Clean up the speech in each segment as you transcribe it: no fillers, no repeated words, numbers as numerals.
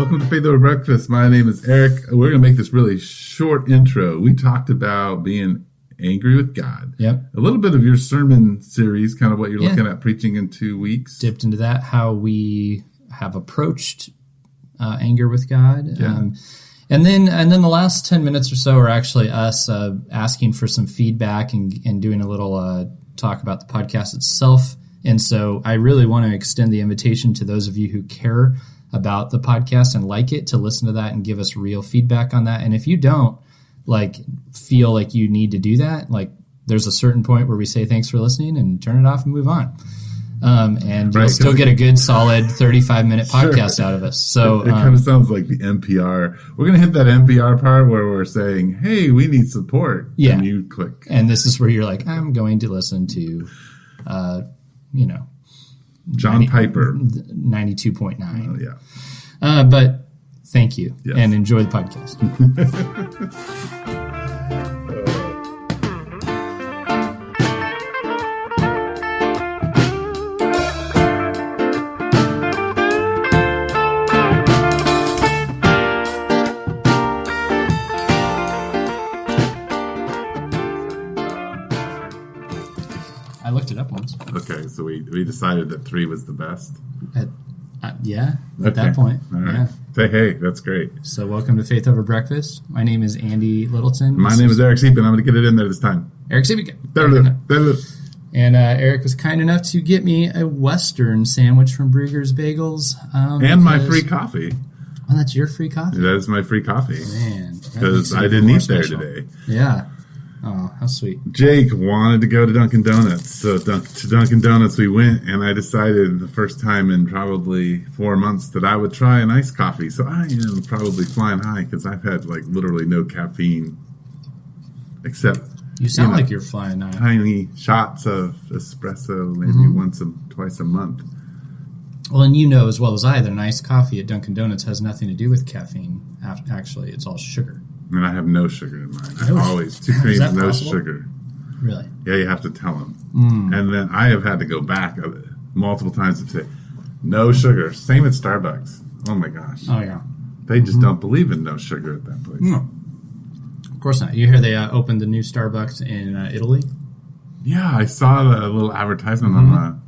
Welcome to Faith Over Breakfast. My name is Eric. We're going to make this really short intro. We talked about being angry with God. Yep. A little bit of your sermon series, kind of what you're looking at preaching in 2 weeks. Dipped into that, how we have approached anger with God. Yeah. And then the last 10 minutes or so are actually us asking for some feedback and doing a little talk about the podcast itself. And so I really want to extend the invitation to those of you who care about the podcast and like it to listen to that and give us real feedback on that. And if you don't feel like you need to do that, there's a certain point where we say thanks for listening and turn it off and move on. And you'll still get a good solid 35-minute podcast out of us. So it kind of sounds like the NPR. We're going to hit that NPR part where we're saying, hey, we need support. Yeah. And you click. And this is where you're like, I'm going to listen to, John Piper. 92.9. Oh, yeah. But thank you. Yes. And enjoy the podcast. I looked it up once. Okay, so we decided that 3 was the best. At that point. All right. Yeah. Say, hey, that's great. So welcome to Faith Over Breakfast. My name is Andy Littleton. My name is Eric Seepin. I'm going to get it in there this time. Eric Seepin. And Eric was kind enough to get me a Western sandwich from Brieger's Bagels. And my free coffee. Oh, that's your free coffee? That is my free coffee. Man. Because I didn't eat there today. Yeah. Oh, how sweet. Jake wanted to go to Dunkin' Donuts. So to Dunkin' Donuts we went, and I decided the first time in probably 4 months that I would try an iced coffee. So I am probably flying high because I've had literally no caffeine except... You sound like you're flying high. Tiny shots of espresso maybe twice a month. Well, and you know as well as I that an iced coffee at Dunkin' Donuts has nothing to do with caffeine. Actually, it's all sugar. And I have no sugar in mine. Always 2 creams, no sugar. Really? Yeah, you have to tell them. And then I have had to go back multiple times and say, no sugar. Same at Starbucks. Oh my gosh. Oh, yeah. They just don't believe in no sugar at that place. No. Of course not. You hear they opened the new Starbucks in Italy? Yeah, I saw the little advertisement on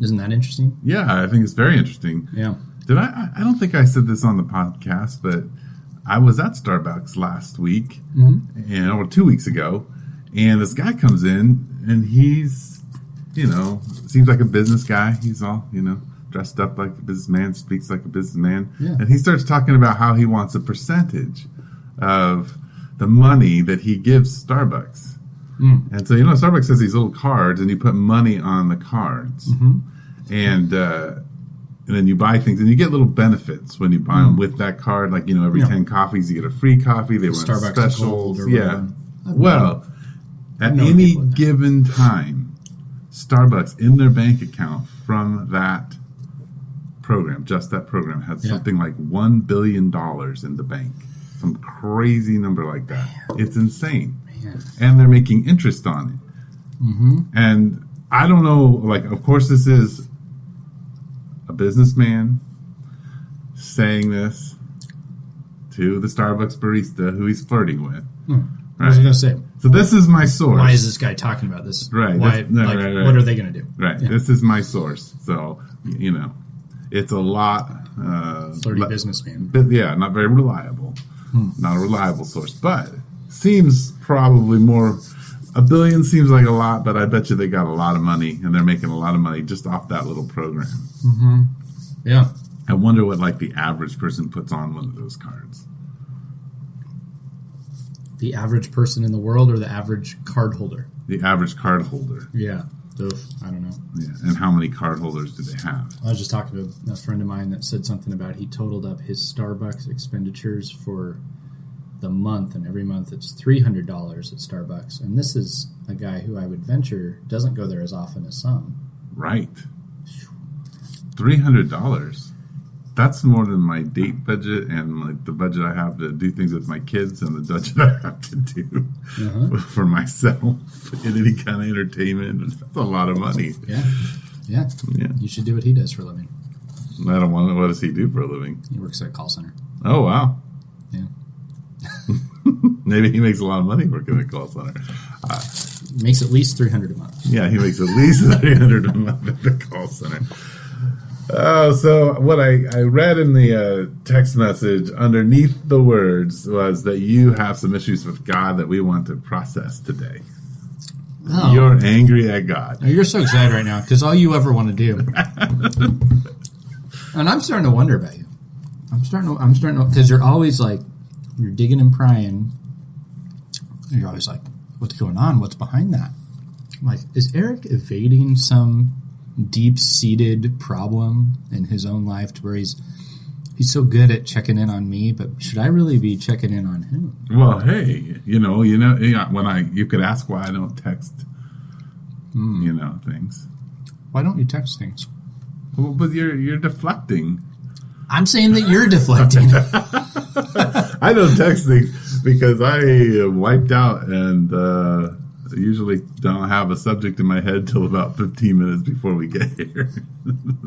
Isn't that interesting? Yeah, I think it's very interesting. Yeah. Did I don't think I said this on the podcast, but I was at Starbucks last week, or 2 weeks ago, and this guy comes in, and he's, seems like a business guy. He's all, dressed up like a businessman, speaks like a businessman. Yeah. And he starts talking about how he wants a percentage of the money that he gives Starbucks. And so, Starbucks has these little cards, and you put money on the cards. And then you buy things, and you get little benefits when you buy them with that card. Every 10 coffees, you get a free coffee. They run Starbucks specials. Gold or yeah. whatever. Well, at any given time, Starbucks in their bank account from that program, just that program, has something like $1 billion in the bank. Some crazy number like that. Man. It's insane. Man. And they're making interest on it. And I don't know, of course this is a businessman saying this to the Starbucks barista who he's flirting with. Right? What was I going to say? So this is my source. Why is this guy talking about this? Right. Why, right. What are they going to do? Right. Yeah. This is my source. So, it's a lot... flirty businessman. Yeah, not very reliable. Not a reliable source. But seems probably more... $1 billion seems like a lot, but I bet you they got a lot of money, and they're making a lot of money just off that little program. Yeah. I wonder what the average person puts on one of those cards. The average person in the world, or the average card holder? The average card holder. Yeah. I don't know. Yeah. And how many card holders do they have? I was just talking to a friend of mine that said something about he totaled up his Starbucks expenditures for the month, and every month it's $300 at Starbucks. And this is a guy who I would venture doesn't go there as often as some. Right. $300. That's more than my date budget and the budget I have to do things with my kids and the budget I have to do for myself in any kind of entertainment. That's a lot of money. Yeah. You should do what he does for a living. I don't want to. What does he do for a living? He works at a call center. Oh, wow. Yeah. Maybe he makes a lot of money working at a call center. Makes at least $300 a month. Yeah, he makes at least $300 a month at the call center. So what I read in the text message underneath the words was that you have some issues with God that we want to process today. Oh. You're angry at God. You're so excited right now because all you ever want to do. And I'm starting to wonder about you. I'm starting to, because you're always like, you're digging and prying. And you're always like, what's going on? What's behind that? I'm like, is Eric evading some deep-seated problem in his own life to where he's so good at checking in on me, but should I really be checking in on him? Well, hey, when you could ask why I don't text, things. Why don't you text things? Well, but you're deflecting. I'm saying that you're deflecting. I don't text things because I am wiped out and usually don't have a subject in my head till about 15 minutes before we get here.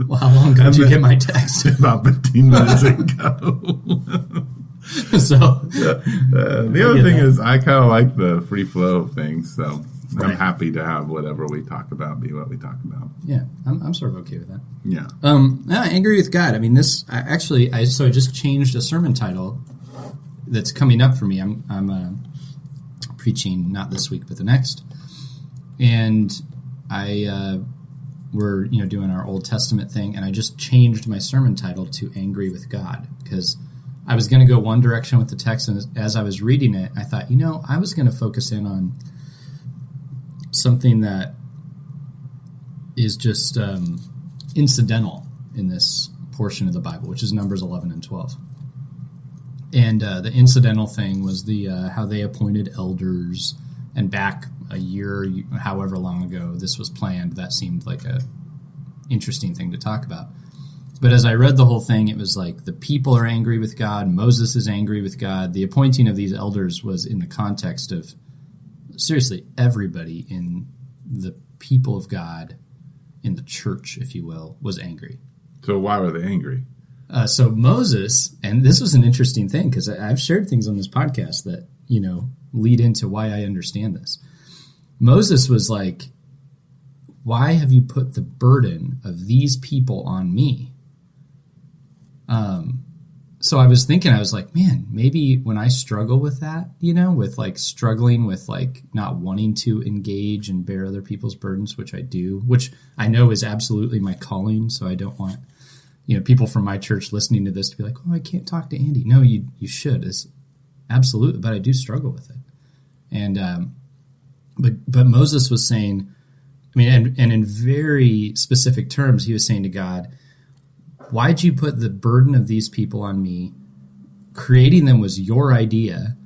Well, how long did you get my text? About 15 minutes ago. So the other thing is I kind of like the free flow of things, so I'm happy to have whatever we talk about be what we talk about. Yeah, I'm sort of okay with that. Yeah. Angry with God. I mean, I just changed a sermon title that's coming up for me. I'm preaching not this week but the next, and we're doing our Old Testament thing, and I just changed my sermon title to Angry with God because I was going to go one direction with the text, and as I was reading it, I thought, I was going to focus in on something that is just incidental in this portion of the Bible, which is Numbers 11 and 12. And the incidental thing was the how they appointed elders, and back a year, however long ago this was planned, that seemed like a interesting thing to talk about. But as I read the whole thing, it was like the people are angry with God, Moses is angry with God. The appointing of these elders was in the context of, seriously, everybody in the people of God, in the church, if you will, was angry. So why were they angry? So Moses, and this was an interesting thing because I've shared things on this podcast that, lead into why I understand this. Moses was like, why have you put the burden of these people on me? So I was like, man, maybe when I struggle with that, with like struggling with like not wanting to engage and bear other people's burdens, which I do, which I know is absolutely my calling. So I don't want, people from my church listening to this to be like, oh, I can't talk to Andy. No, you should. It's absolutely, but I do struggle with it. And, but Moses was saying, and in very specific terms, he was saying to God, why'd you put the burden of these people on me? Creating them was your idea.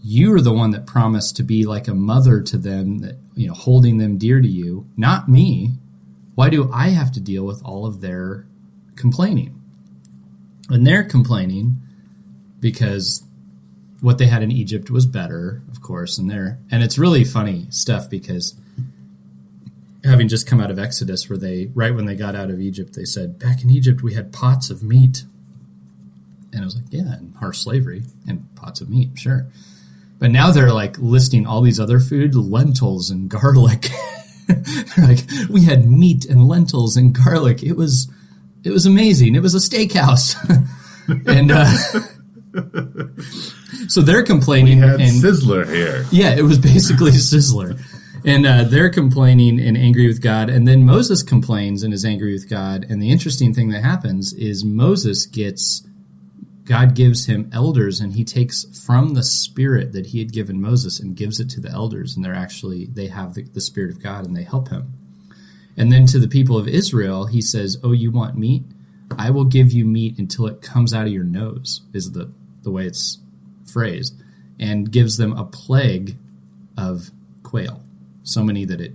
You were the one that promised to be like a mother to them, that, holding them dear to you, not me. Why do I have to deal with all of their complaining? And they're complaining because what they had in Egypt was better, of course, and it's really funny stuff because having just come out of Exodus, where right when they got out of Egypt, they said, back in Egypt we had pots of meat. And I was like, yeah, and harsh slavery and pots of meat, sure. But now they're like listing all these other food, lentils and garlic. Like, we had meat and lentils and garlic. It was amazing. It was a steakhouse. And so they're complaining. We had Sizzler here. Yeah, it was basically Sizzler. And they're complaining and angry with God. And then Moses complains and is angry with God. And the interesting thing that happens is God gives him elders, and he takes from the spirit that he had given Moses and gives it to the elders. And they have the spirit of God, and they help him. And then to the people of Israel, he says, oh, you want meat? I will give you meat until it comes out of your nose, is the way it's phrased, and gives them a plague of quail. So many that it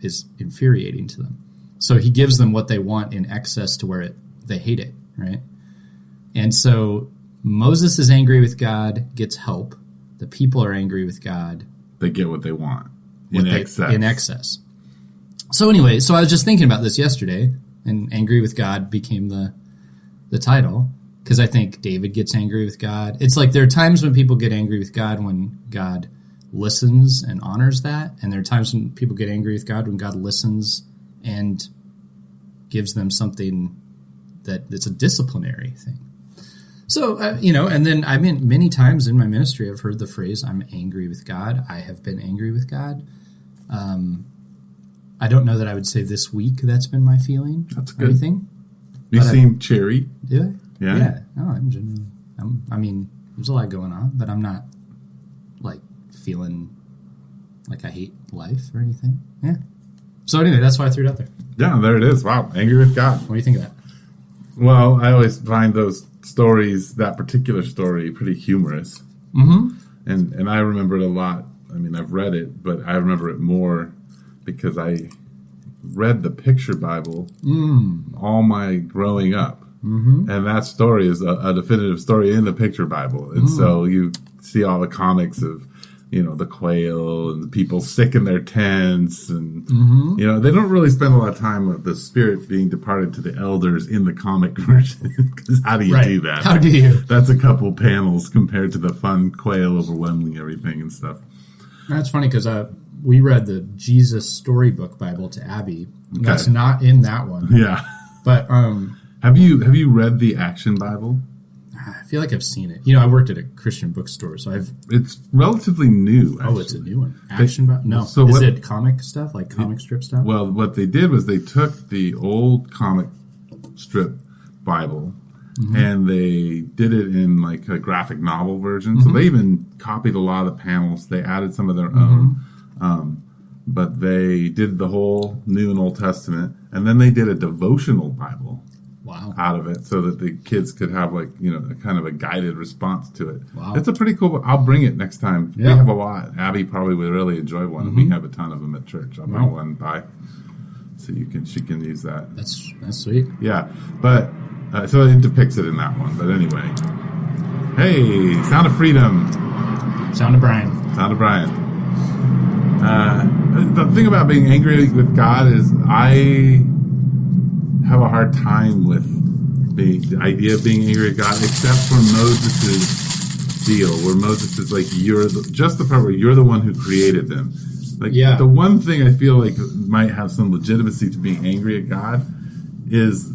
is infuriating to them. So he gives them what they want in excess to where they hate it, right? And so Moses is angry with God, gets help. The people are angry with God. They get what they want in excess. So anyway, I was just thinking about this yesterday, and angry with God became the title, because I think David gets angry with God. It's like there are times when people get angry with God when God listens and honors that, and there are times when people get angry with God when God listens and gives them something that's a disciplinary thing. So, and then many times in my ministry, I've heard the phrase, I'm angry with God. I have been angry with God. I don't know that I would say this week that's been my feeling. That's good. Anything. You seem cheery. Do I? Yeah. Yeah. No, I'm genuinely. There's a lot going on, but I'm not like feeling like I hate life or anything. Yeah. So anyway, that's why I threw it out there. Yeah, there it is. Wow, angry with God. What do you think of that? Well, I always find those stories, that particular story, pretty humorous. Mm-hmm. And I remember it a lot. I mean, I've read it, but I remember it more because I read the picture Bible all my growing up. Mm-hmm. And that story is a definitive story in the picture Bible. And so you see all the comics of, the quail and the people sick in their tents. And, they don't really spend a lot of time with the spirit being departed to the elders in the comic version. Because how do you do that? How do you? That's a couple panels compared to the fun quail overwhelming everything and stuff. That's funny because we read the Jesus Storybook Bible to Abby. Okay. That's not in that one. Yeah. But have you read the Action Bible? I feel like I've seen it. I worked at a Christian bookstore, so It's relatively new. Actually. Oh, it's a new one. Action Bible? No. So is it comic stuff, like comic strip stuff? Well, what they did was they took the old comic strip Bible and they did it in like a graphic novel version. So they even copied a lot of the panels. They added some of their own. But they did the whole New and Old Testament, and then they did a devotional Bible out of it so that the kids could have a kind of a guided response to it. Wow. It's a pretty cool book. I'll bring it next time. Yeah. We have a lot. Abby probably would really enjoy one. We have a ton of them at church. I'll bring one by so she can use that. That's sweet. Yeah. But so it depicts it in that one. But anyway. Hey, Sound of Freedom. Sound of Brian. The thing about being angry with God is I have a hard time with the idea of being angry at God, except for Moses' deal, where Moses is like, just the part where you're the one who created them. The one thing I feel like might have some legitimacy to being angry at God is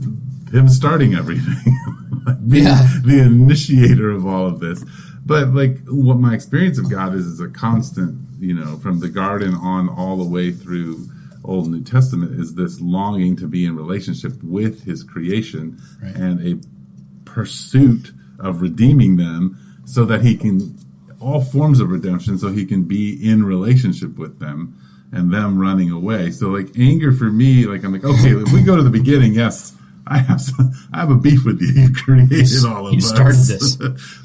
him starting everything, the initiator of all of this. But what my experience of God is a constant, from the garden on all the way through Old and New Testament, is this longing to be in relationship with his creation and a pursuit of redeeming them so that he can, all forms of redemption, so he can be in relationship with them and them running away. So anger for me, I'm okay, if we go to the beginning, yes, I have a beef with you. You created all of us. You started this.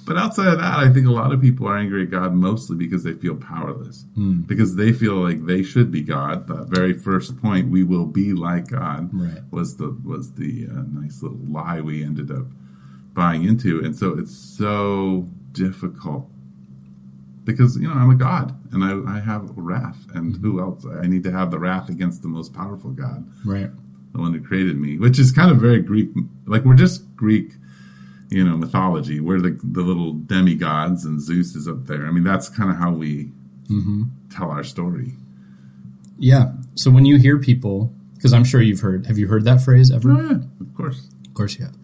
But outside of that, I think a lot of people are angry at God mostly because they feel powerless. Because they feel like they should be God. The very first point, we will be like God, was the nice little lie we ended up buying into. And so it's so difficult. Because, I'm a God, and I have wrath. And who else? I need to have the wrath against the most powerful God. Right. The one who created me, which is kind of very Greek. We're just Greek, mythology. We're the little demigods, and Zeus is up there. I mean, that's kind of how we tell our story. Yeah. So when you hear people, because I'm sure have you heard that phrase ever? Oh, yeah, of course. Of course you have.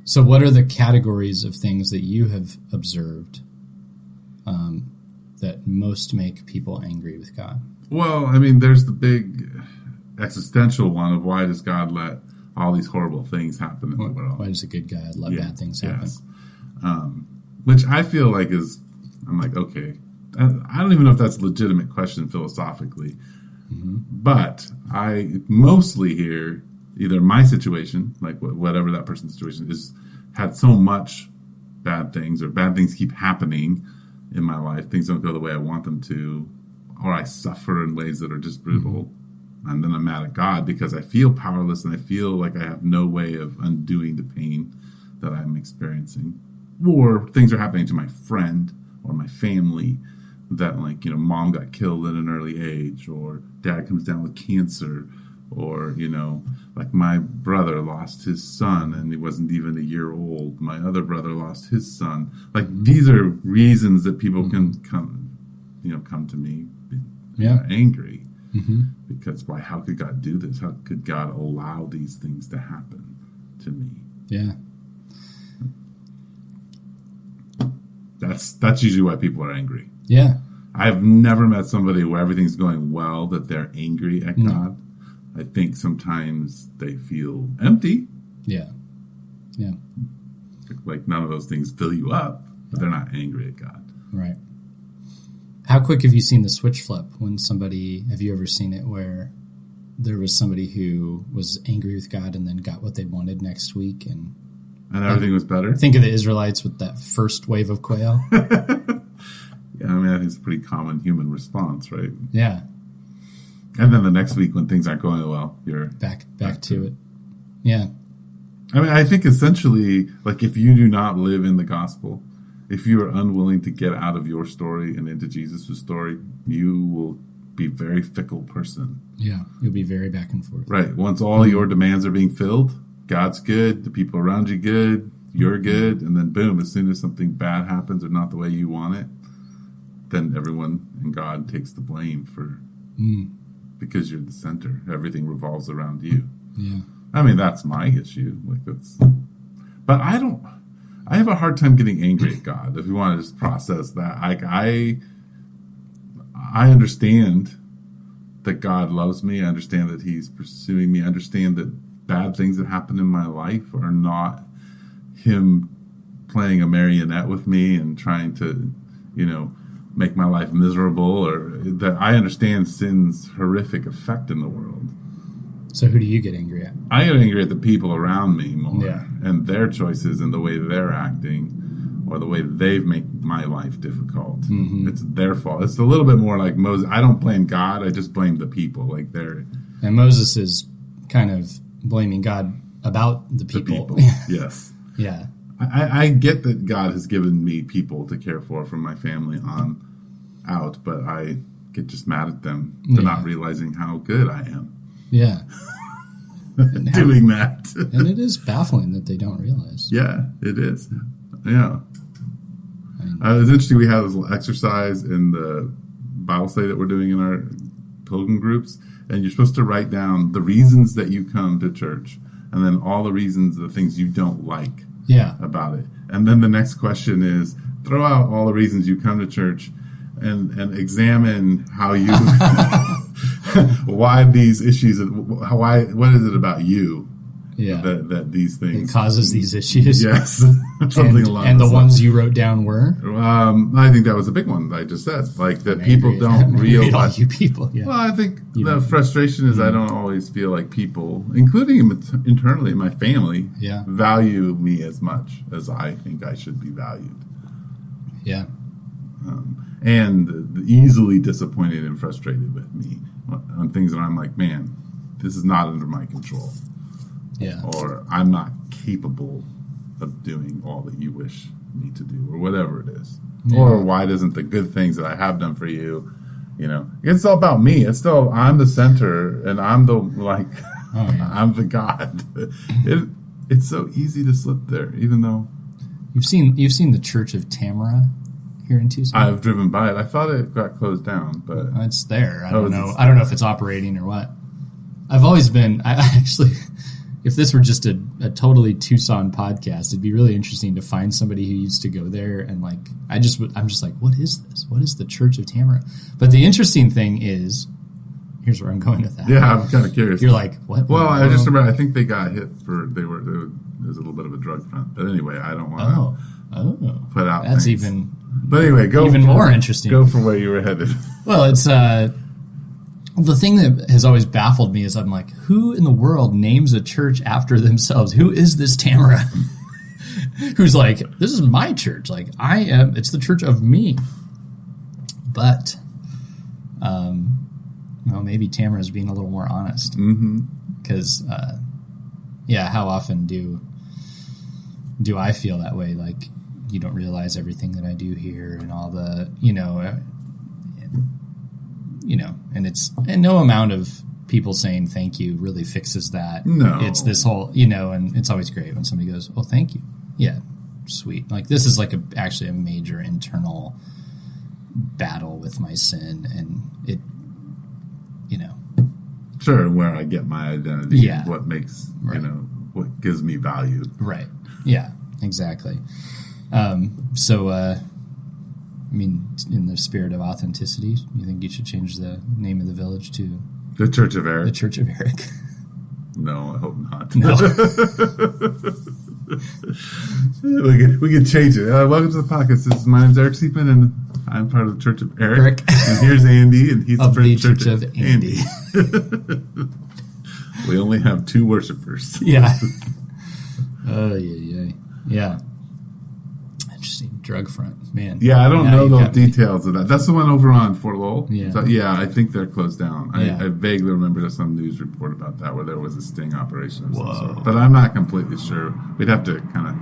So what are the categories of things that you have observed that most make people angry with God? Well, I mean, there's the big existential one of why does God let all these horrible things happen in the world? Why does a good God let bad things happen? Yes. Which I feel like I'm like, okay, I don't even know if that's a legitimate question philosophically, but I mostly hear either my situation, whatever that person's situation is, had so much bad things, or bad things keep happening in my life, things don't go the way I want them to, or I suffer in ways that are just brutal. And then I'm mad at God because I feel powerless and I feel like I have no way of undoing the pain that I'm experiencing. Or things are happening to my friend or my family that mom got killed at an early age, or dad comes down with cancer, Or, like my brother lost his son and he wasn't even a year old. My other brother lost his son. Like, these are reasons that people can come to me angry. Mm-hmm. Because how could God do this? How could God allow these things to happen to me? Yeah. That's usually why people are angry. Yeah. I've never met somebody where everything's going well that they're angry at God. I think sometimes they feel empty. Yeah. Yeah. Like none of those things fill you up, but they're not angry at God. Right. How quick have you seen the switch flip when have you ever seen it where there was somebody who was angry with God and then got what they wanted next week and everything was better? Think of the Israelites with that first wave of quail. Yeah, I think it's a pretty common human response, right? Yeah. And then the next week when things aren't going well, you're back to it. Yeah. I think essentially, like, if you do not live in the gospel, if you are unwilling to get out of your story and into Jesus' story, you will be a very fickle person. Yeah, you'll be very back and forth. Right. Once all your demands are being filled, God's good, the people around you good, you're good, and then boom, as soon as something bad happens or not the way you want it, then everyone and God takes the blame because you're the center. Everything revolves around you. Yeah. That's my issue. But I have a hard time getting angry at God. If you want to just process that, I understand that God loves me. I understand that He's pursuing me. I understand that bad things that happen in my life are not Him playing a marionette with me and trying to, make my life miserable, or that I understand sin's horrific effect in the world. So who do you get angry at? I get angry at the people around me more, yeah, and their choices and the way they're acting or the way they've made my life difficult. Mm-hmm. It's their fault. It's a little bit more like Moses. I don't blame God. I just blame the people. And Moses is kind of blaming God about the people. Yes. Yeah. I get that God has given me people to care for from my family on out, but I get just mad at them for not realizing how good I am. Yeah. Doing that. And it is baffling that they don't realize. Yeah, it is. Yeah. It's interesting. We have this little exercise in the Bible study that we're doing in our pilgrim groups, and you're supposed to write down the reasons that you come to church, and then all the reasons, the things you don't like about it. And then the next question is, throw out all the reasons you come to church and examine how you, why these issues, what is it about you that these things. It causes these issues? Yes. Something along and the ones you wrote down were? I think that was a big one that I just said. Like, that people don't realize. All you people, yeah. Well, I think the frustration is I don't always feel like people, including internally in my family, value me as much as I think I should be valued. Yeah. And easily disappointed and frustrated with me on things that I'm like, man, this is not under my control. Yeah. Or I'm not capable of doing all that you wish me to do, or whatever it is. Yeah. Or why doesn't the good things that I have done for you, it's all about me. It's still, I'm the center and I'm the, I'm the God. It's so easy to slip there, even though. You've seen the Church of Tamara here in Tucson? I've driven by it. I thought it got closed down, but it's there. I don't know. I don't know if it's operating or what. I've always been. I actually, if this were just a totally Tucson podcast, it'd be really interesting to find somebody who used to go there and I'm just like, what is this? What is the Church of Tamara? But the interesting thing is, here's where I'm going with that. Yeah, I'm kind of curious. You're like, what? Well, I just remember. I think they got hit for there was a little bit of a drug front. But anyway, I don't want to put out. That's things. even. But anyway, more interesting. Go for where you were headed. Well, it's the thing that has always baffled me is I'm like, who in the world names a church after themselves? Who is this Tamara? Who's like, this is my church. Like, it's the church of me. But, maybe Tamara's being a little more honest. Because, how often do I feel that way? Like, you don't realize everything that I do here and all the, and no amount of people saying thank you really fixes that. No. It's this whole, and it's always great when somebody goes, oh, thank you. Yeah, sweet. Like, this is like actually a major internal battle with my sin, and it, Sure, where I get my identity. Yeah. What makes, Right. what gives me value. Right. Yeah, exactly. In the spirit of authenticity, you think you should change the name of the village to The Church of the Eric. Church of Eric? No, I hope not. No. we can change it. Welcome to the podcast. My name's Eric Seepin, and I'm part of the Church of Eric. And here's Andy, and he's of the the Church of Andy. We only have 2 worshipers. Yeah. Oh, yeah. Interesting. Drug front, man. Yeah, I don't Now know you those got me. details of that. That's the one over on Fort Lowell. Yeah. So, I think they're closed down. Yeah. I vaguely remember some news report about that where there was a sting operation of some Whoa. sort. But I'm not completely sure. We'd have to kind of...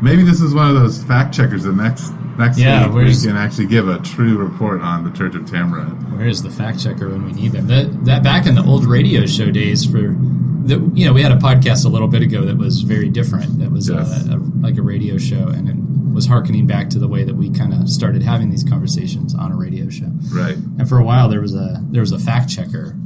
Maybe this is one of those fact checkers that next week we can actually give a true report on the Church of Tamra. Where's the fact checker when we need them? That back in the old radio show days we had a podcast a little bit ago that was very different. That was Yes. like a radio show, and it was hearkening back to the way that we kind of started having these conversations on a radio show. Right. And for a while there was a fact checker,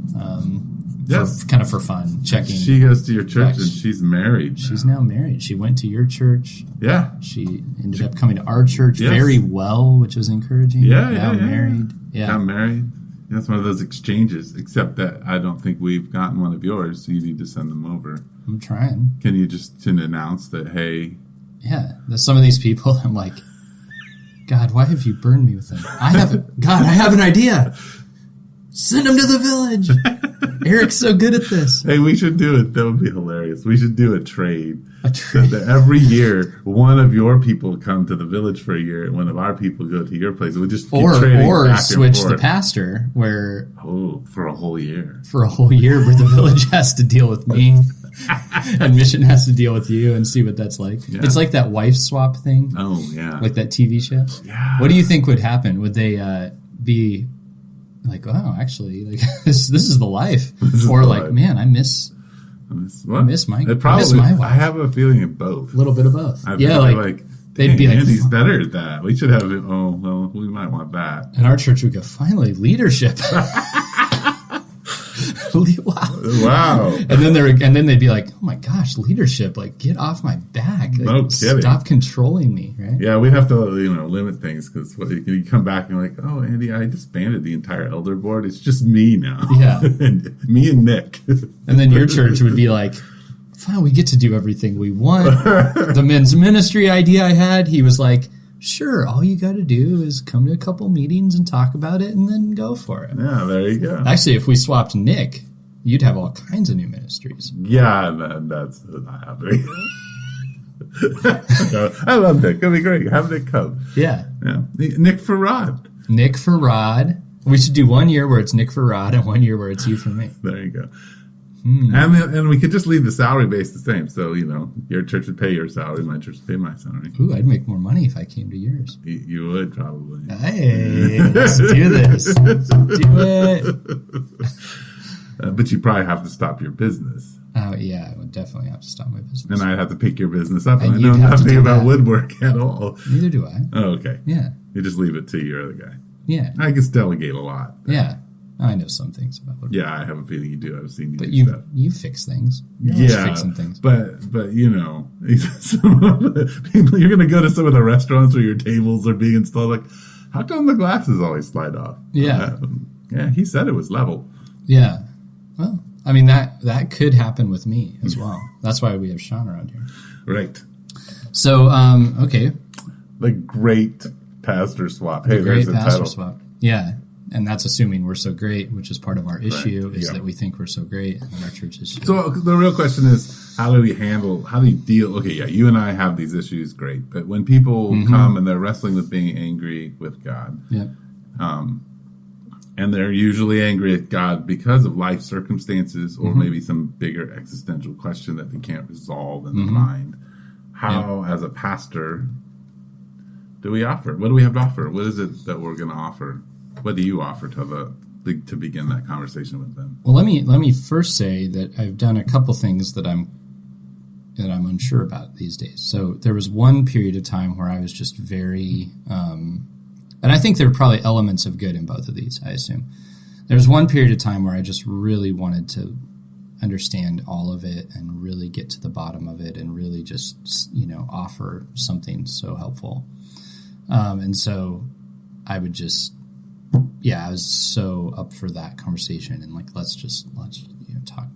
Yes. kind of for fun, checking. She goes to your church facts. and she's married. She's now married. She went to your church. Yeah. She ended up coming to our church Yes. very well, which was encouraging. Yeah, now yeah. married. Yeah. Got married. That's one of those exchanges, except that I don't think we've gotten one of yours, so you need to send them over. I'm trying. Can you just announce that, hey... Yeah, there's some of these people, I'm like, God, why have you burned me with them? I have an idea. Send them to the village. Eric's so good at this. Hey, we should do it. That would be hilarious. We should do a trade. A trade. That every year, one of your people come to the village for a year, and one of our people go to your place. We just keep trading Or back and switch the forth. pastor, where For a whole year. for a whole year where the village has to deal with me and mission has to deal with you, and see what that's like. Yeah. It's like that wife swap thing, Oh, yeah. like that TV show. Yeah. What do you think would happen? Would they be like, "Oh, actually, like this is the life," or the like, life. "Man, I miss What? miss my- It probably, I miss my wife." I have a feeling of both. a little bit of both." I Yeah, think like they'd they'd be like, Andy's better at that. We should have it. Oh, well, we might want that. and our church would go, "Finally, leadership." Wow. Wow. And then they'd be like, "Oh my gosh, leadership! Like, get off my back! Like, No kidding. Stop controlling me!" Right? Yeah, we'd have to limit things because you come back and you're like, oh, Andy, I disbanded the entire elder board. It's just me now. Yeah. And me and Nick. And then your church would be like, "Fine, we get to do everything we want." The men's ministry idea I had, he was like, "Sure, all you got to do is come to a couple meetings and talk about it, and then go for it." Yeah, there you go. Actually, if we swapped Nick, you'd have all kinds of new ministries. Yeah, that's not happening. I love Nick. It'll be great. Have Nick come. Yeah. Yeah, Nick Farad. Nick for Rod. We should do 1 year where it's Nick for Rod and 1 year where it's you for me. There you go. And we could just leave the salary base the same. So, your church would pay your salary, my church would pay my salary. Ooh, I'd make more money if I came to yours. You would probably. Hey, let's do this. Let's do it. But you probably have to stop your business. Oh, yeah, I would definitely have to stop my business. And I'd have to pick your business up. And I And know you'd have to nothing do about that. woodwork at all. Neither do I. Oh, okay. Yeah. You just leave it to your other guy. Yeah. I guess delegate a lot. Yeah. I know some things about woodwork. Yeah, I have a feeling you do. I've seen you But do stuff. you fix things. You're always Yeah, fixing things. but some of the people, you're going to go to some of the restaurants where your tables are being installed. Like, how come the glasses always slide off? Yeah. Yeah, he said it was level. Yeah. Well, I mean, that could happen with me as well. That's why we have Sean around here. Right. So, okay. The great pastor swap. Hey, The there's great the pastor title. swap. Yeah. And that's assuming we're so great, which is part of our issue, is yeah. that we think we're so great and our church is shit. So the real question is, how do you deal? Okay, yeah, you and I have these issues, great. But when people come and they're wrestling with being angry with God, Yeah. and they're usually angry at God because of life circumstances or maybe some bigger existential question that they can't resolve in the mind, how, as a pastor, do we offer? What do we have to offer? What is it that we're going to offer? What do you offer to to begin that conversation with them? Well, let me first say that I've done a couple things that I'm unsure about these days. So there was one period of time where I was just very, and I think there are probably elements of good in both of these, I assume. There was one period of time where I just really wanted to understand all of it and really get to the bottom of it and really just, offer something so helpful. And so I would just, I was so up for that conversation and let's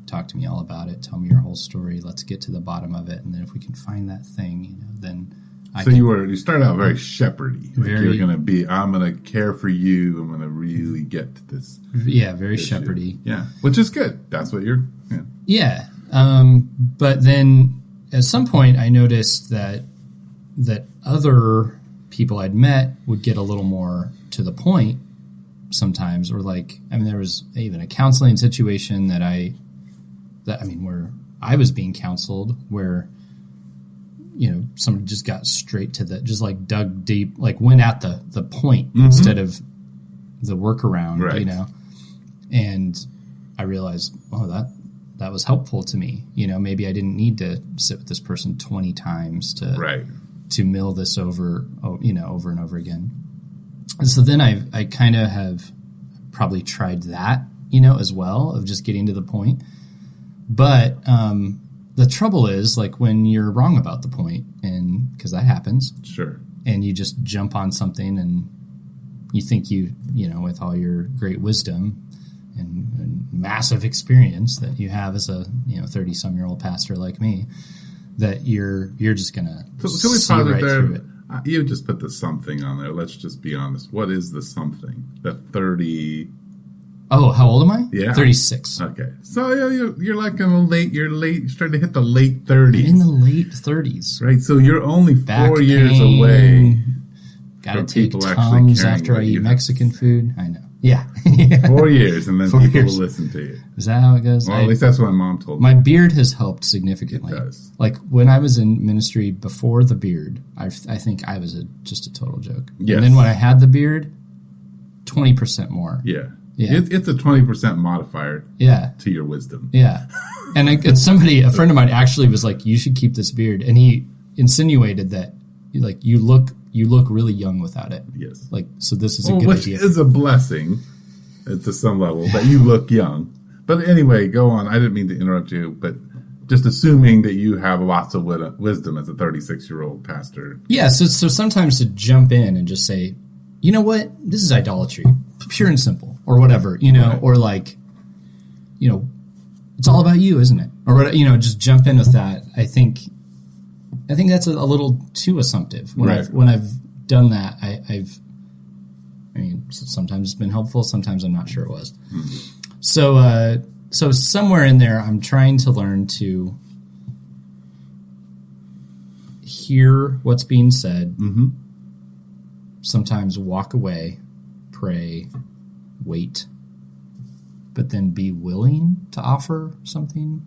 talk to me all about it. Tell me your whole story. Let's get to the bottom of it. And then if we can find that thing, then you started out very shepherdy. You're going to be, I'm going to care for you. I'm going to really get to this. Yeah, very shepherdy. Yeah, which is good. That's what you're. Yeah. But then at some point I noticed that other people I'd met would get a little more to the point sometimes, or there was even a counseling situation where I was being counseled where, somebody just got straight to dug deep, went at the point instead of the workaround, right. And I realized, that was helpful to me. Maybe I didn't need to sit with this person 20 times to mill this over and over again. And so then I kind of have probably tried that, as well, of just getting to the point. But the trouble is, when you're wrong about the point, and because that happens, sure, and you just jump on something, and you think with all your great wisdom and massive experience that you have as a 30-some-year-old pastor like me, that you're just gonna see right through it. You just put the something on there. Let's just be honest. What is the something? The 30. Oh, how old am I? Yeah, 36. Okay, so you're you're starting to hit the late 30s. In the late 30s, right? So you're only Back 4 years pain, away. Gotta take Tums after I eat Mexican food. I know. Yeah. 4 years, and then people will listen to you. Is that how it goes? Well, at least that's what my mom told me. My beard has helped significantly. It does. When I was in ministry before the beard, I think I was just a total joke. Yes. And then when I had the beard, 20% more. Yeah. It's a 20% modifier to your wisdom. Yeah. And a friend of mine actually was like, you should keep this beard. And he insinuated that you look really young without it. Yes. So this is a good idea. Which is a blessing to some level that you look young. But anyway, go on. I didn't mean to interrupt you, but just assuming that you have lots of wisdom as a 36-year-old pastor. Yeah. So sometimes to jump in and just say, you know what? This is idolatry, pure and simple, or whatever, right. Or it's all about you, isn't it? Or, just jump in with that. I think that's a little too assumptive. When I've done that, sometimes it's been helpful, sometimes I'm not sure it was. Mm-hmm. So somewhere in there, I'm trying to learn to hear what's being said, sometimes walk away, pray, wait, but then be willing to offer something.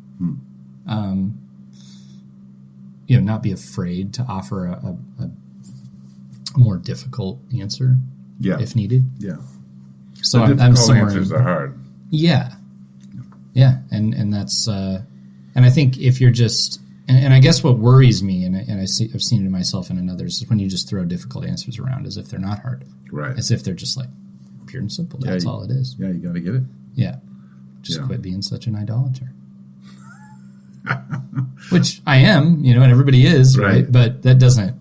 Not be afraid to offer a more difficult answer if needed. Yeah. So the difficult answers are hard. Yeah. Yeah. And that's, and I think if you're just, and I guess what worries me, and I've seen it in myself and in others, is when you just throw difficult answers around as if they're not hard. Right. As if they're just pure and simple. That's all it is. Yeah, you got to get it. Yeah. Just quit being such an idolater. Which I am, and everybody is, right? But that doesn't.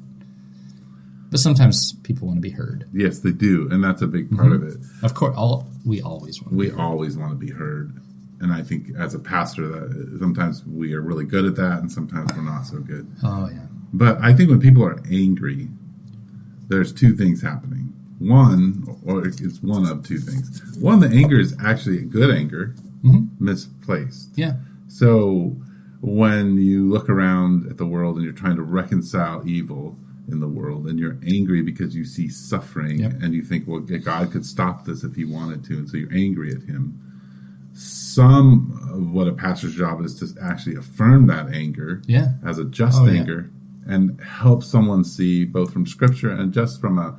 But sometimes people want to be heard. Yes, they do, and that's a big part of it. Of course, we always want to be heard. Always want to be heard. And I think as a pastor, that sometimes we are really good at that, and sometimes we're not so good. Oh, yeah. But I think when people are angry, there's two things happening. One, or it's one of two things. One, the anger is actually a good anger, misplaced. Yeah. So when you look around at the world and you're trying to reconcile evil in the world, and you're angry because you see suffering, and you think, well, God could stop this if he wanted to, and so you're angry at him. Some of what a pastor's job is to actually affirm that anger as a just anger and help someone see, both from Scripture and just from a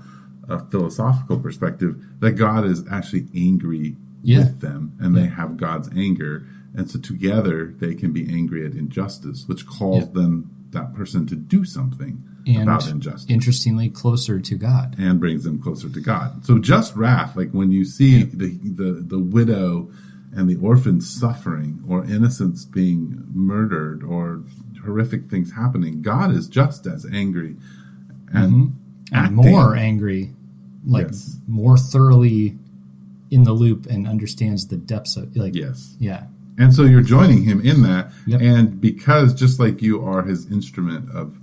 philosophical perspective, that God is actually angry with them, and they have God's anger. And so together they can be angry at injustice, which calls them, that person, to do something about injustice. Interestingly, closer to God. And brings them closer to God. So just wrath, like when you see the widow and the orphan suffering, or innocents being murdered, or horrific things happening, God is just as angry and more angry, like more thoroughly in the loop and understands the depths of, like, And so you're joining him in that, and because just like you are his instrument of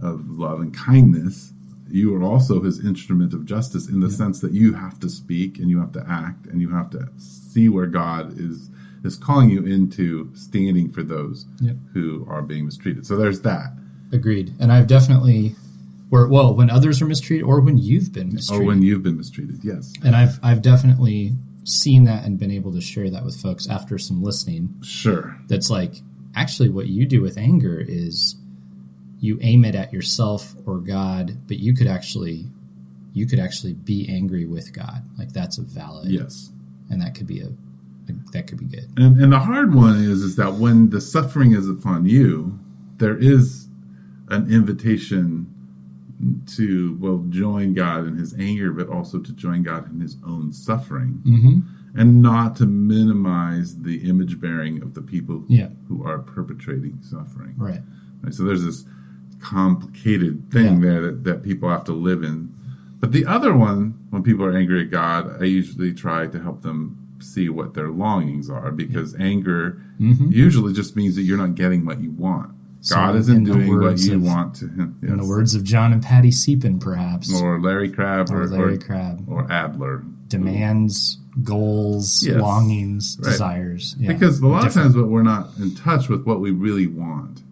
love and kindness, you are also his instrument of justice, in the sense that you have to speak and you have to act and you have to see where God is calling you into standing for those who are being mistreated. So there's that. Agreed. And I've definitely, when others are mistreated, or when you've been mistreated. Or when you've been mistreated, yes. And I've definitely seen that and been able to share that with folks after some listening. Sure. That's like, actually what you do with anger is you aim it at yourself or God, but you could actually be angry with God. Like, that's a valid. Yes. And that could be that could be good. And the hard one is that when the suffering is upon you, there is an invitation to, join God in his anger, but also to join God in his own suffering, and not to minimize the image bearing of the people who are perpetrating suffering. Right. So there's this complicated thing there that people have to live in. But the other one, when people are angry at God, I usually try to help them see what their longings are, because anger usually just means that you're not getting what you want. God isn't doing what you want to him. Yes. In the words of John and Patty Seepin, perhaps. Or Larry Crabb. Larry Crabb. Or Adler. Demands, goals, longings, desires. Yeah. Because a lot of times we're not in touch with what we really want.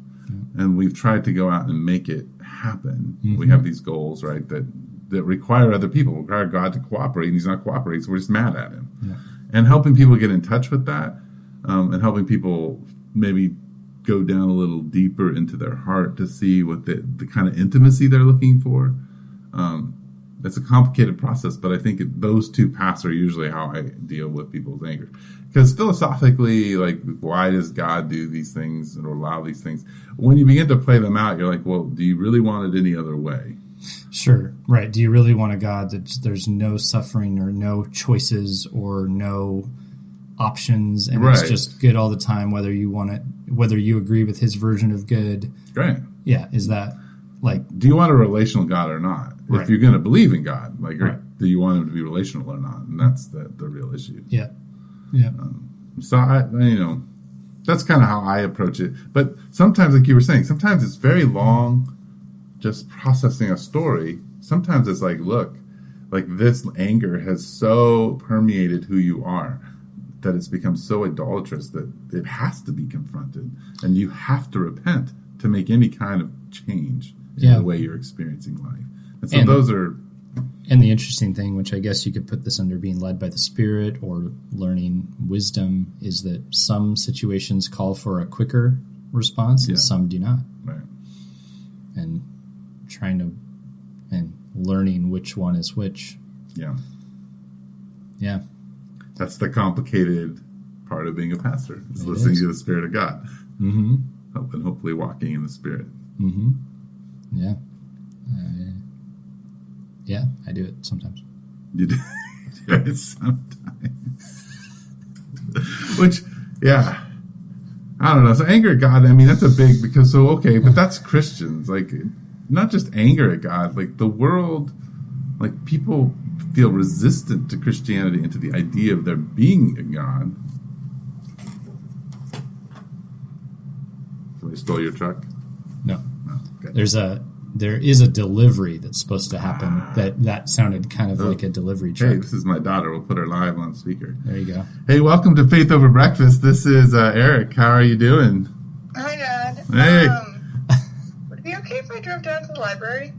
And we've tried to go out and make it happen. We have these goals, right, that require other people, require God to cooperate, and he's not cooperating, so we're just mad at him. Yeah. And helping people get in touch with that, and helping people maybe go down a little deeper into their heart to see what the kind of intimacy they're looking for. It's a complicated process, but I think those two paths are usually how I deal with people's anger. Because philosophically, like, why does God do these things or allow these things? When you begin to play them out, you're like, well, do you really want it any other way? Sure, right. Do you really want a God that there's no suffering or no choices or no options, and it's just good all the time, whether you want it, whether you agree with his version of good? Right. Yeah, is that, like... Do you want a relational God or not? Right. If you're going to believe in God, like, do you want him to be relational or not? And that's the real issue. Yeah. Yeah. So that's kind of how I approach it. But sometimes, like you were saying, sometimes it's very long, just processing a story. Sometimes it's like, look, like, this anger has so permeated who you are that it's become so idolatrous that it has to be confronted, and you have to repent to make any kind of change in the way you're experiencing life. And so those are... And the interesting thing, which I guess you could put this under being led by the Spirit or learning wisdom, is that some situations call for a quicker response and some do not. Right. And learning which one is which. Yeah. Yeah. That's the complicated part of being a pastor, is listening to the Spirit of God. Mm-hmm. And hopefully walking in the Spirit. Mm-hmm. Yeah. Yeah, I do it sometimes. You do it sometimes. Which, I don't know. So anger at God, I mean, that's a big, because, but that's Christians. Like, not just anger at God, like, the world, like, people feel resistant to Christianity and to the idea of there being a God. Somebody stole your truck? No. Okay. There is a delivery that's supposed to happen. That sounded kind of like a delivery truck. Hey, this is my daughter. We'll put her live on speaker. There you go. Hey, welcome to Faith Over Breakfast. This is Eric. How are you doing? Hi, Dad. Hey. Would it be okay if I drove down to the library?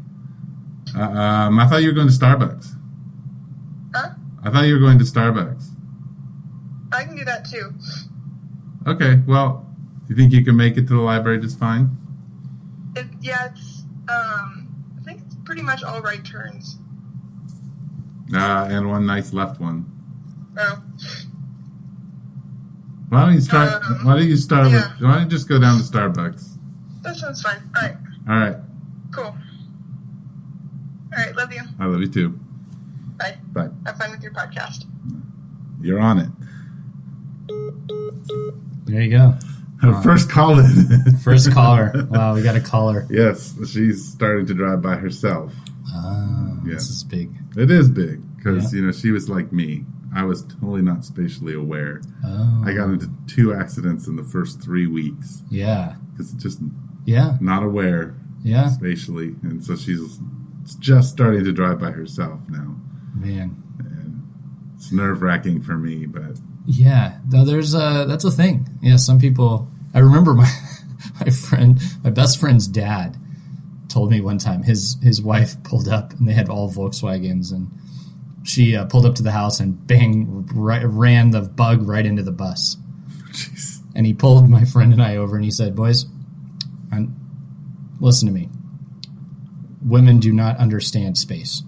I thought you were going to Starbucks. Huh? I thought you were going to Starbucks. I can do that too. Okay, well, do you think you can make it to the library just fine? I think it's pretty much all right turns. And one nice left one. Oh. Why don't you start? Why don't you start yeah. with? Why don't you just go down to Starbucks? That sounds fine. All right. All right. Cool. All right. Love you. I love you too. Bye. Bye. Have fun with your podcast. You're on it. There you go. Her first call in. First caller. Wow, we got a caller. Yes, she's starting to drive by herself. Oh, Yeah. This is big. It is big because, Yeah. she was like me. I was totally not spatially aware. Oh. I got into 2 accidents in the first 3 weeks Yeah. because just Yeah. not aware Yeah. spatially. And so she's just starting to drive by herself now. Man. And it's nerve-wracking for me, but... Yeah. No, that's a thing. Yeah, some people... I remember my best friend's dad told me one time his wife pulled up and they had all Volkswagens and she pulled up to the house and bang, ran the bug right into the bus. Jeez. And he pulled my friend and I over and he said, boys, listen to me. Women do not understand space.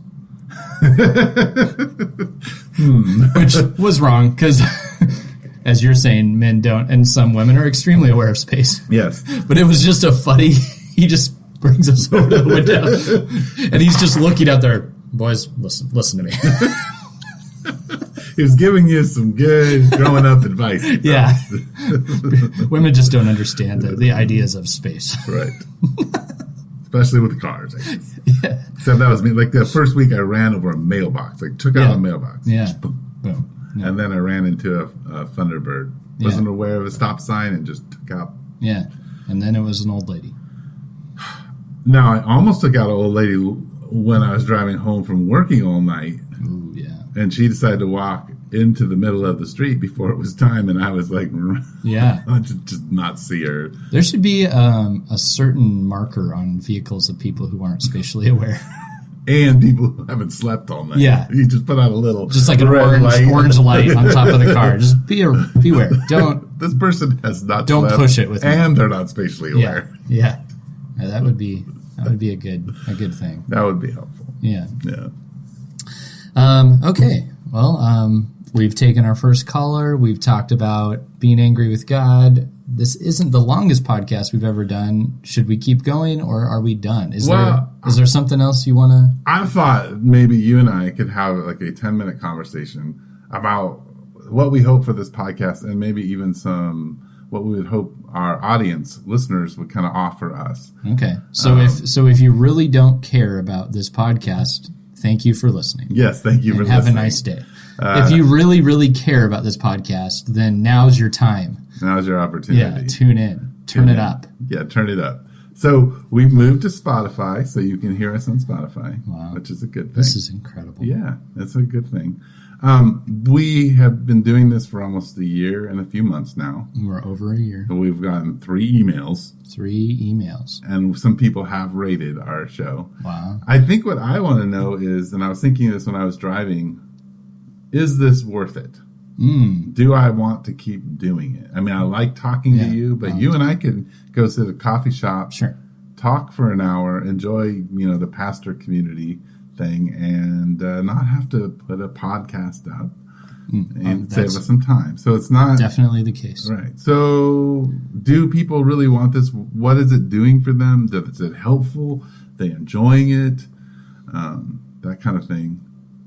Which was wrong because, as you're saying, men don't, and some women are extremely aware of space. Yes. But it was just a funny, he just brings us over to the window and he's just looking out there. Boys, listen to me. He was giving you some good growing up advice. Yeah. Women just don't understand the ideas of space. Right. Especially with cars, I guess. Yeah. Except that was me. Like the first week I ran over a mailbox. Like took out a mailbox. Yeah. Just boom. Boom. Yeah. And then I ran into a Thunderbird. Wasn't aware of a stop sign and just took out. Yeah. And then it was an old lady. Now, I almost took out an old lady when I was driving home from working all night. Ooh, yeah. And she decided to walk into the middle of the street before it was time. And I was like, Yeah. I did not see her. There should be a certain marker on vehicles of people who aren't spatially aware. And people who haven't slept all night. Yeah. You just put out a little... Just like an orange light on top of the car. Just beware. Don't... This person has not Don't slept, push it with me. And they're not spatially aware. Yeah. That would be a good thing. That would be helpful. Yeah. Yeah. Okay. Well, we've taken our first caller. We've talked about being angry with God. This isn't the longest podcast we've ever done. Should we keep going or are we done? Is there something else you want to... I thought maybe you and I could have like a 10-minute conversation about what we hope for this podcast and maybe even what we would hope our audience, listeners, would kind of offer us. Okay. So if you really don't care about this podcast, thank you for listening. Yes, thank you for listening. Have a nice day. If you really, really care about this podcast, then now's your time. Now's your opportunity. Yeah, tune in. Turn it up. Yeah, turn it up. So we've moved to Spotify, so you can hear us on Spotify, which is a good thing. This is incredible. Yeah, it's a good thing. We have been doing this for almost a year and a few months now. We're over a year. We've gotten 3 emails. 3 emails. And some people have rated our show. Wow. I think what I want to know is, and I was thinking this when I was driving, is this worth it? Do I want to keep doing it? I mean, I like talking to you, but you and I could go sit at a coffee shop, talk for an hour, enjoy, the pastor community thing, and not have to put a podcast up and save us some time. So it's not definitely the case. Right. So do people really want this? What is it doing for them? Is it helpful? Are they enjoying it? That kind of thing.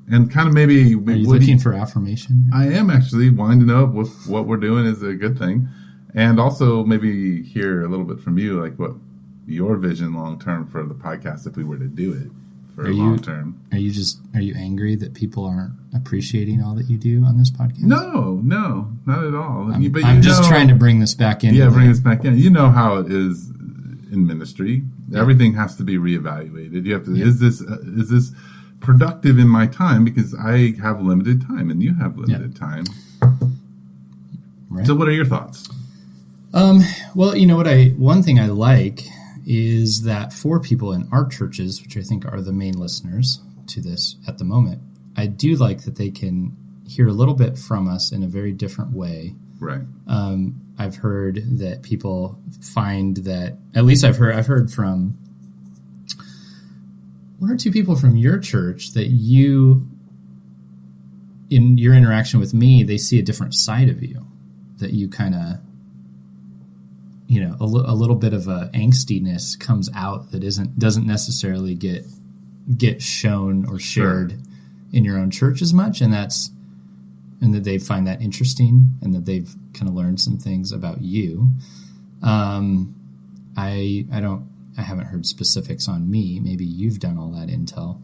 And kind of maybe... Are you looking for affirmation? I am actually wanting to know if what we're doing is a good thing. And also maybe hear a little bit from you, like what your vision long-term for the podcast if we were to do it for long-term. Are you angry that people aren't appreciating all that you do on this podcast? No, not at all. I'm just trying to bring this back in. Yeah, bring this back in. You know how it is in ministry. Yeah. Everything has to be reevaluated. You have to, is this productive in my time, because I have limited time and you have limited time. Right. So what are your thoughts? Well, one thing I like is that for people in our churches, which I think are the main listeners to this at the moment, I do like that they can hear a little bit from us in a very different way. Right. I've heard that people find that, at least I've heard from 1 or 2 people from your church that in your interaction with me, they see a different side of you that you kind of, a little bit of a angstiness comes out that doesn't necessarily get shown or shared in your own church as much, and that they find that interesting, and that they've kind of learned some things about you. I haven't heard specifics on me. Maybe you've done all that intel.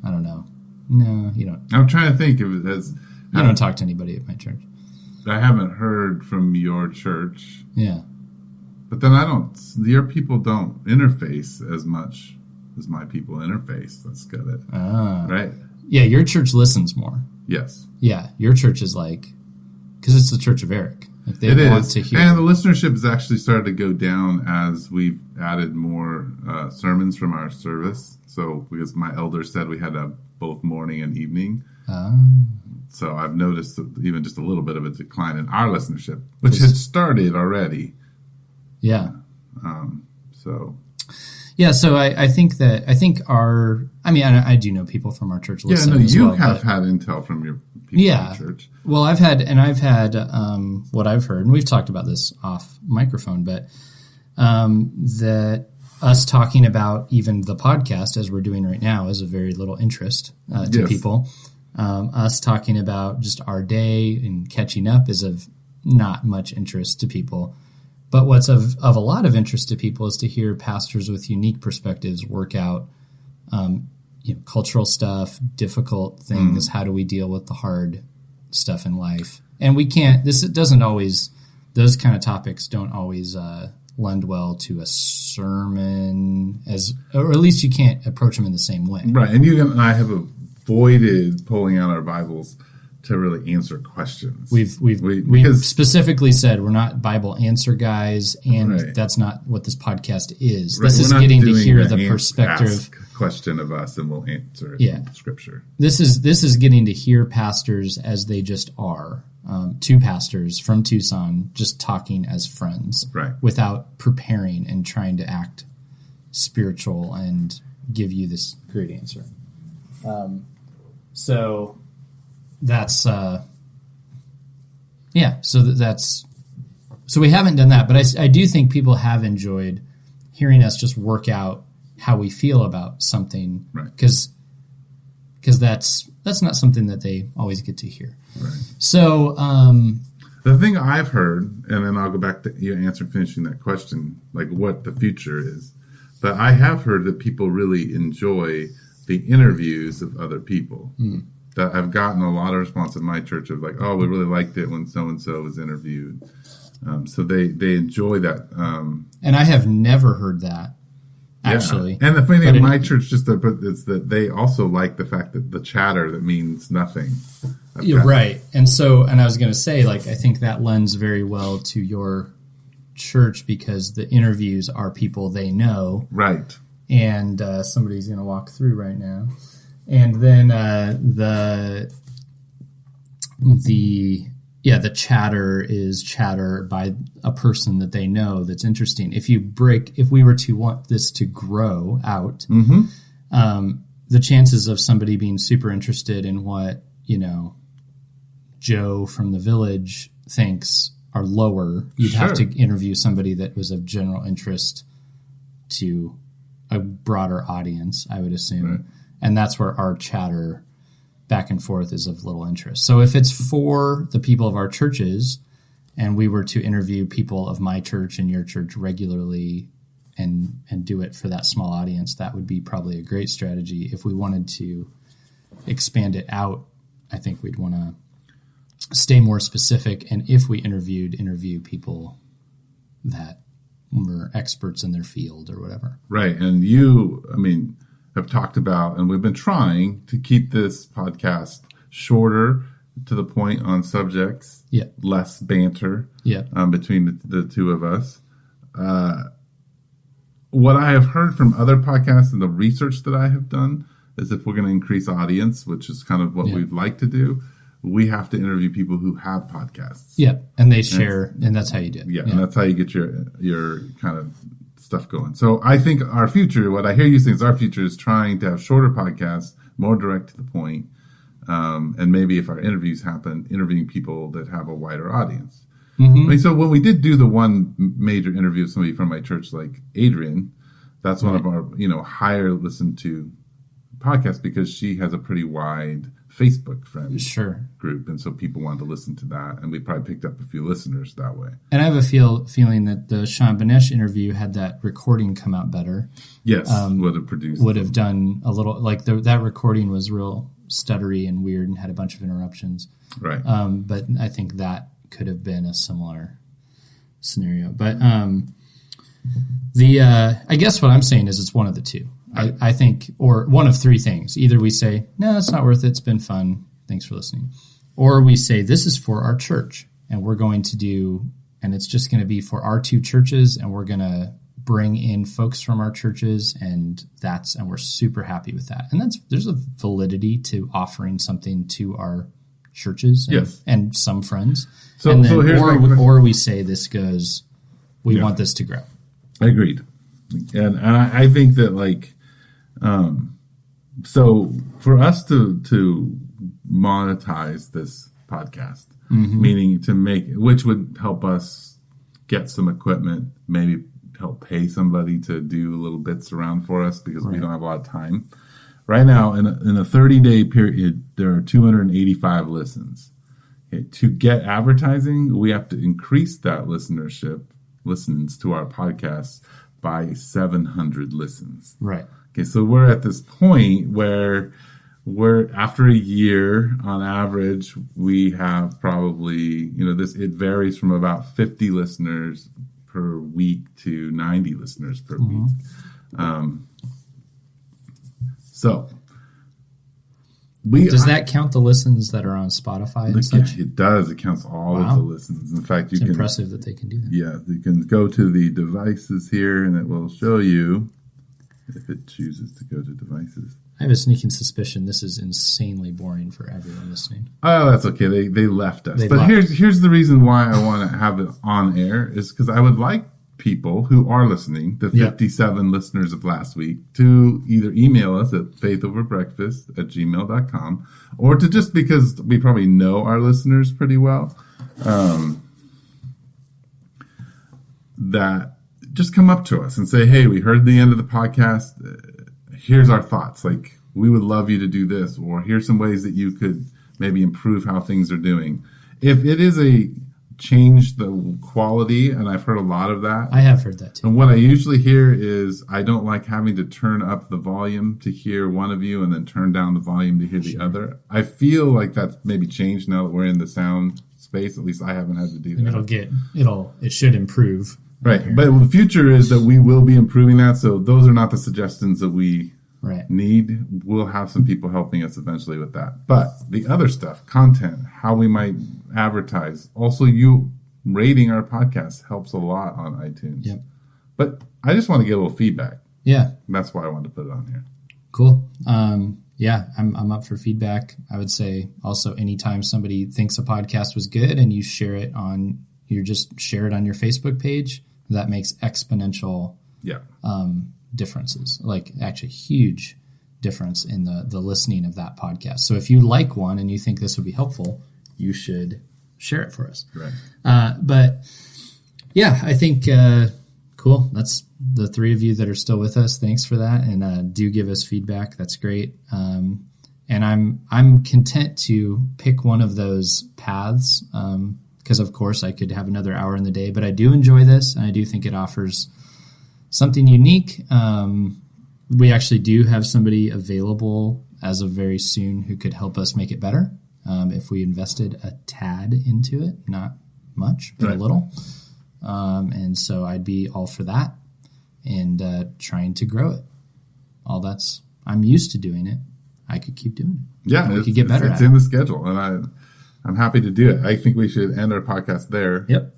I don't know. No, you don't. I'm trying to think of it as you don't talk to anybody at my church. I haven't heard from your church. Yeah. But then your people don't interface as much as my people interface. That's got it. Right? Yeah, your church listens more. Yes. Yeah, your church is because it's the Church of Eric. Like they want to hear. And the listenership has actually started to go down as we've added more sermons from our service. So, because my elder said we had both morning and evening. So I've noticed even just a little bit of a decline in our listenership, which had started already. Yeah. So I think I do know people from our church listen. Yeah, no, as you well, have had intel from your people in the church. Well, I've had what I've heard, and we've talked about this off microphone, but that us talking about even the podcast as we're doing right now is of very little interest to people. Us talking about just our day and catching up is of not much interest to people. But what's of a lot of interest to people is to hear pastors with unique perspectives work out cultural stuff, difficult things. How do we deal with the hard stuff in life? And we can't. Those kind of topics don't always lend well to a sermon, or at least you can't approach them in the same way. Right, and you and I have avoided pulling out our Bibles to really answer questions. We've specifically said we're not Bible answer guys, and that's not what this podcast is. Right. This is getting to hear the perspective. Ask a question of us, and we'll answer it in Scripture. This is getting to hear pastors as they just are. Two pastors from Tucson just talking as friends, without preparing and trying to act spiritual and give you this great answer. So that's so we haven't done that, but I do think people have enjoyed hearing us just work out how we feel about something, because that's not something that they always get to hear. Right. So the thing I've heard, and then I'll go back to you finishing that question, like what the future is. But I have heard that people really enjoy the interviews of other people. That I've gotten a lot of response at my church of like, oh, we really liked it when so-and-so was interviewed. So they enjoy that. And I have never heard that, actually. And the funny thing in my church is that they also like the fact that the chatter that means nothing. You're right. And I was going to say, I think that lends very well to your church because the interviews are people they know. Right. And somebody's going to walk through right now. And then the chatter is chatter by a person that they know that's interesting. If we were to want this to grow out, the chances of somebody being super interested in what, Joe from the village thinks are lower. You'd have to interview somebody that was of general interest to a broader audience, I would assume. Right. And that's where our chatter back and forth is of little interest. So if it's for the people of our churches and we were to interview people of my church and your church regularly and do it for that small audience, that would be probably a great strategy. If we wanted to expand it out, I think we'd want to stay more specific. And if we interview people that were experts in their field or whatever. Right. And have talked about, and we've been trying to keep this podcast shorter, to the point on subjects, less banter between the two of us. What I have heard from other podcasts and the research that I have done is if we're going to increase audience, which is kind of what we'd like to do, we have to interview people who have podcasts. Yeah, and they share, and that's how you do it. Yeah, and that's how you get your kind of stuff going. So I think our future, what I hear you saying is our future is trying to have shorter podcasts, more direct to the point, and maybe if our interviews happen, interviewing people that have a wider audience. I mean, so when we did do the one major interview of somebody from my church, like Adrian, that's one of our, higher listened to podcasts because she has a pretty wide Facebook friend group. And so people wanted to listen to that. And we probably picked up a few listeners that way. And I have a feeling that the Sean Banesh interview, had that recording come out better. Yes, would have done a little, like that recording was real stuttery and weird and had a bunch of interruptions. Right. But I think that could have been a similar scenario. But I guess what I'm saying is it's one of the two. I think, or one of three things. Either we say, no, it's not worth it. It's been fun. Thanks for listening. Or we say, this is for our church and we're going to do, and it's just going to be for our two churches and we're going to bring in folks from our churches and we're super happy with that. And there's a validity to offering something to our churches and some friends. So here's or we say this goes, we want this to grow. Agreed. And I think that so for us to monetize this podcast, meaning to make, which would help us get some equipment, maybe help pay somebody to do little bits around for us because we don't have a lot of time. Right now, in a 30-day period, there are 285 listens. Okay, to get advertising, we have to increase that listens to our podcast by 700 listens. Right. Okay, so we're at this point where after a year, on average, we have probably, it varies from about 50 listeners per week to 90 listeners per week. So does that count the listens that are on Spotify and such? It does. It counts all of the listens. In fact, it's impressive that they can do that. Yeah, you can go to the devices here, and it will show you if it chooses to go to devices. I have a sneaking suspicion this is insanely boring for everyone listening. Oh, that's okay. They left us. Here's the reason why I want to have it on air is because I would like people who are listening, the 57 listeners of last week, to either email us at faithoverbreakfast@gmail.com or to, just because we probably know our listeners pretty well, that just come up to us and say, hey, we heard the end of the podcast. Here's our thoughts. We would love you to do this, or here's some ways that you could maybe improve how things are doing. If it is change the quality, and I've heard a lot of that. I have heard that too. And what I usually hear is I don't like having to turn up the volume to hear one of you and then turn down the volume to hear the other. I feel like that's maybe changed now that we're in the sound space. At least I haven't had to do that. It should improve. Right. But the future is that we will be improving that. So those are not the suggestions that we need. We'll have some people helping us eventually with that. But the other stuff, content, how we might advertise, also you rating our podcast helps a lot on iTunes. Yep. But I just want to get a little feedback. Yeah. That's why I wanted to put it on here. Cool. I'm up for feedback. I would say also anytime somebody thinks a podcast was good and you share it on your Facebook page, that makes exponential differences, actually huge difference in the listening of that podcast. So if you like one and you think this would be helpful, you should share it for us. Right. But yeah, I think, cool. That's the three of you that are still with us. Thanks for that. And do give us feedback. That's great. And I'm content to pick one of those paths, because of course I could have another hour in the day, but I do enjoy this and I do think it offers something unique. We actually do have somebody available as of very soon who could help us make it better if we invested a tad into it. Not much, but a little. And so I'd be all for that and trying to grow it. I'm used to doing it. I could keep doing it. Yeah, we could get better at it. It's in the schedule, and I'm happy to do it. I think we should end our podcast there. Yep.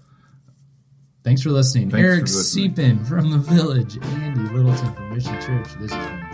Thanks for listening. Eric Deepen from the Village, Andy Littleton from Mission Church. This has been